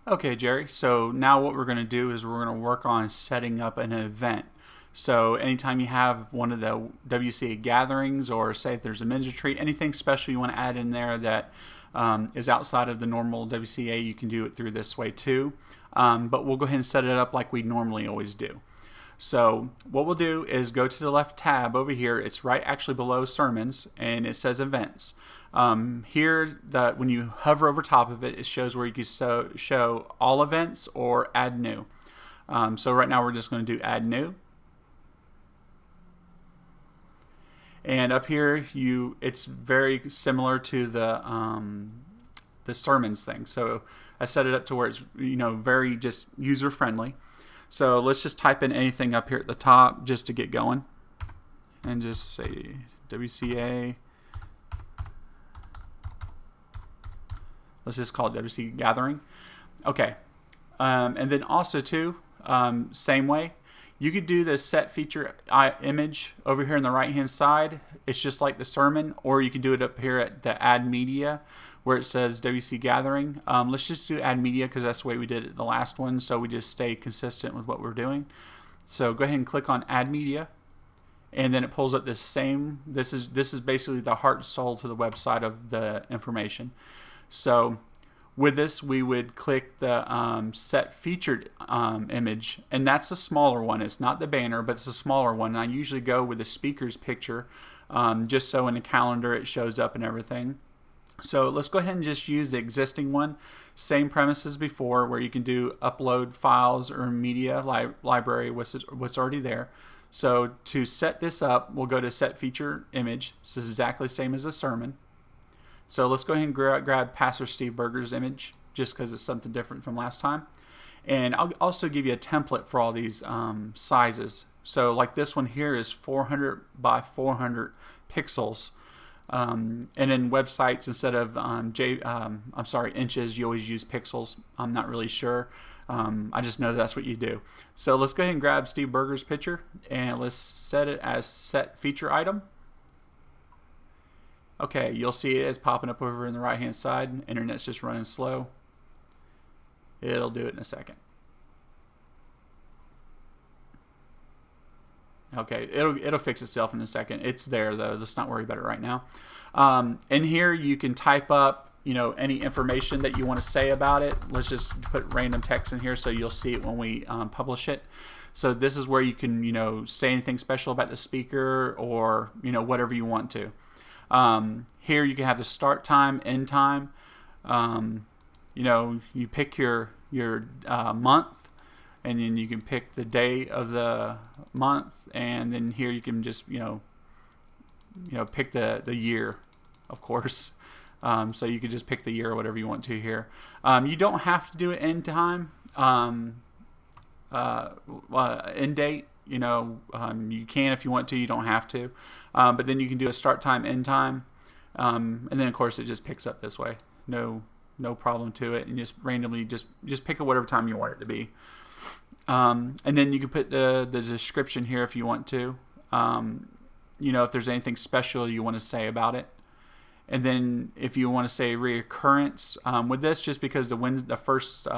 Okay, Jerry. So now what we're going to do is we're going to work on setting up an event. So anytime you have one of the WCA gatherings, or say if there's a men's retreat, anything special you want to add in there that is outside of the normal WCA, you can do it through this way too. But we'll go ahead and set it up like we normally always do. So what we'll do is go to the left tab over here. It's right actually below sermons, and it says events. Here, when you hover over top of it, it shows where you can show all events or add new. So right now we're just going to do add new. And up here, it's very similar to the sermons thing. So I set it up to where it's very just user friendly. So let's just type in anything up here at the top just to get going, and just say WCA. Let's just call it WCA Gathering. Okay, and then also too, same way. You could do the set feature image over here on the right hand side. It's just like the sermon, or you can do it up here at the add media where it says WC Gathering. Let's just do add media because that's the way we did it the last one, so we just stay consistent with what we're doing. So go ahead and click on add media, and then it pulls up this same, this is basically the heart and soul to the website of the information. So with this, we would click the set featured image, and that's a smaller one. It's not the banner, but it's a smaller one. And I usually go with the speaker's picture, just so in the calendar it shows up and everything. So let's go ahead and just use the existing one. Same premise as before, where you can do upload files or media library, what's already there. So to set this up, we'll go to set feature image. This is exactly the same as a sermon. So let's go ahead and grab Pastor Steve Berger's image, just because it's something different from last time. And I'll also give you a template for all these sizes. So like this one here is 400 by 400 pixels. And in websites, instead of inches, you always use pixels. I'm not really sure. I just know that's what you do. So let's go ahead and grab Steve Berger's picture, and let's set it as set feature item. Okay, you'll see it as popping up over in the right hand side. Internet's just running slow. It'll do it in a second. Okay, it'll fix itself in a second. It's there though. Let's not worry about it right now. And here you can type up any information that you want to say about it. Let's just put random text in here so you'll see it when we publish it. So this is where you can say anything special about the speaker, or whatever you want to. Here you can have the start time, end time. You pick your month, and then you can pick the day of the month, and then here you can just pick the year, of course. So you could just pick the year or whatever you want to here. You don't have to do it end time, end date. You can if you want to. You don't have to. But then you can do a start time, end time, and then of course it just picks up this way. No problem to it, and just randomly just pick it whatever time you want it to be. And then you can put the description here if you want to. If there's anything special you want to say about it. And then if you want to say reoccurrence, with this, just because the first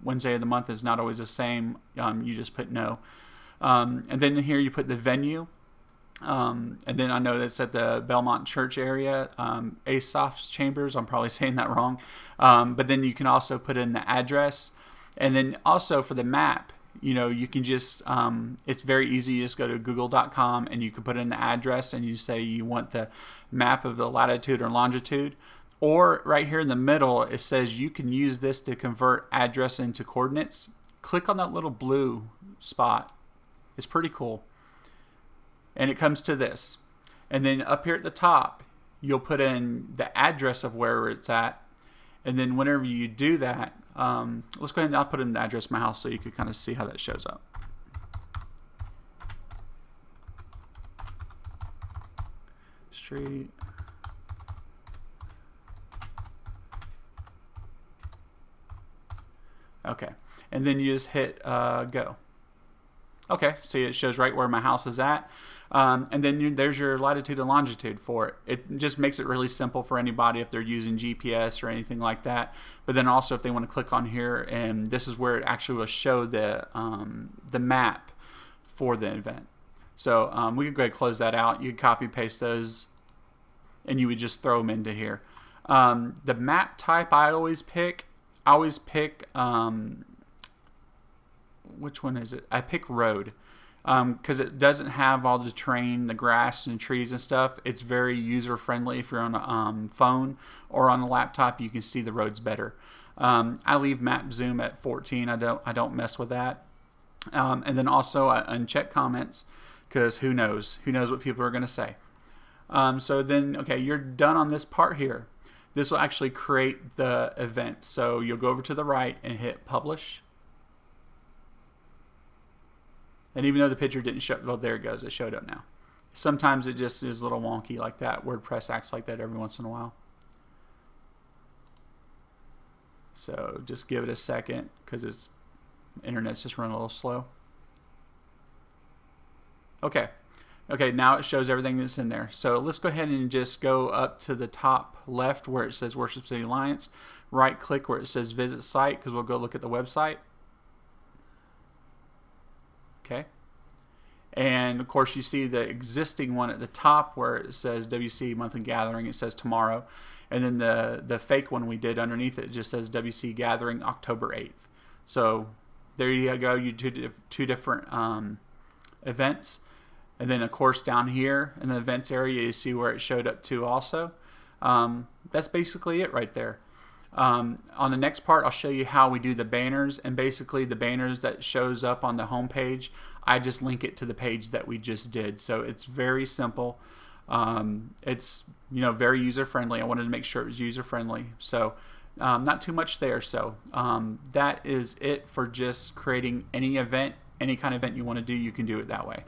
Wednesday of the month is not always the same, you just put no. And then here you put the venue. And then I know that's at the Belmont Church area, Asaf's Chambers. I'm probably saying that wrong. But then you can also put in the address. And then also for the map, you can just, it's very easy. You just go to google.com and you can put in the address, and you say you want the map of the latitude or longitude. Or right here in the middle, it says you can use this to convert address into coordinates. Click on that little blue spot. It's pretty cool. And it comes to this. And then up here at the top, you'll put in the address of where it's at. And then whenever you do that, let's go ahead and I'll put in the address of my house so you can kind of see how that shows up. Street. Okay. And then you just hit go. Okay, see, it shows right where my house is at. And then there's your latitude and longitude for it. It just makes it really simple for anybody if they're using GPS or anything like that. But then also if they want to click on here, and this is where it actually will show the map for the event. So we could go ahead and close that out. You could copy paste those, and you would just throw them into here. The map type I always pick, which one is it? I pick road. Because it doesn't have all the terrain, the grass and trees and stuff. It's very user friendly. If you're on a phone or on a laptop, you can see the roads better. I leave map zoom at 14. I don't mess with that. And then also I uncheck comments, because who knows what people are going to say. So then, okay, you're done on this part here. This will actually create the event. So you'll go over to the right and hit publish. And even though the picture didn't show, well, there it goes. It showed up now. Sometimes it just is a little wonky like that. WordPress acts like that every once in a while. So just give it a second, because its internet's just running a little slow. Okay. Okay, now it shows everything that's in there. So let's go ahead and just go up to the top left where it says Worship City Alliance. Right click where it says visit site, because we'll go look at the website. Okay, and of course you see the existing one at the top where it says WC Monthly Gathering. It says tomorrow, and then the fake one we did underneath it just says WC Gathering October 8th. So there you go. You do two different events, and then of course down here in the events area you see where it showed up to also. That's basically it right there. On the next part, I'll show you how we do the banners, and basically the banners that shows up on the home page, I just link it to the page that we just did. So it's very simple. It's very user friendly. I wanted to make sure it was user friendly. So not too much there. So that is it for just creating any event, any kind of event you want to do. You can do it that way.